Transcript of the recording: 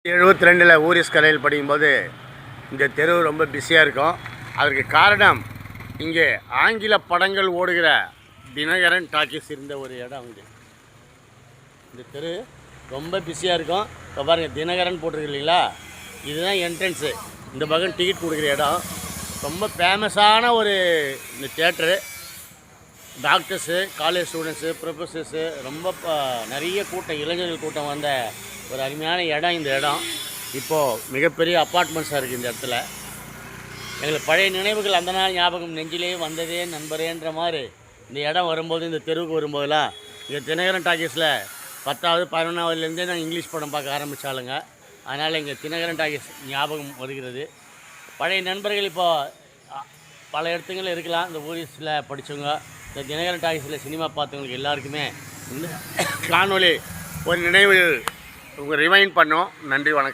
72 ஊரிஸ் கலையில் படிக்கும்போது இந்த தெரு ரொம்ப பிஸியாக இருக்கும். அதற்கு காரணம் இங்கே ஆங்கில படங்கள் ஓடுகிற தினகரன் டாக்கீஸ் இருந்த ஒரு இடம். இங்கே இந்த தெரு ரொம்ப பிஸியாக இருக்கும். இப்போ பாருங்கள், தினகரன் போட்டிருக்கு இல்லைங்களா, இதுதான் என்ட்ரன்ஸு. இந்த பக்கம் டிக்கெட் கொடுக்குற இடம். ரொம்ப ஃபேமஸான ஒரு இந்த theatre. Doctors, college students, professors, ரொம்ப நிறைய கூட்டம், இளைஞர்கள் கூட்டம் வந்த ஒரு அருமையான இடம். இந்த இடம் இப்போது மிகப்பெரிய அப்பார்ட்மெண்ட்ஸாக இருக்குது. இந்த இடத்துல எங்களுக்கு பழைய நினைவுகள், அந்த நாள் ஞாபகம் நெஞ்சிலே வந்ததே நண்பரேன்ற மாதிரி இந்த இடம் வரும்போது, இந்த தெருவுக்கு வரும்போதெல்லாம் இங்கே தினகரன் டாக்கீஸில் 10வது 11வதுலேருந்தே நாங்கள் இங்கிலீஷ் படம் பார்க்க ஆரம்பித்தாலுங்க. அதனால் இங்கே தினகரன் டாக்கீஸ் ஞாபகம் வருகிறது. பழைய நண்பர்கள் இப்போது பல இடத்துங்களில் இருக்கலாம். இந்த ஊரிஸில் படித்தவங்க, இந்த தினகரன் டாக்கீஸில் சினிமா பார்த்தவங்களுக்கு எல்லாருக்குமே இந்த காணொலி ஒரு நினைவு ரிமைண்ட் பண்ணோம். நன்றி, வணக்கம்.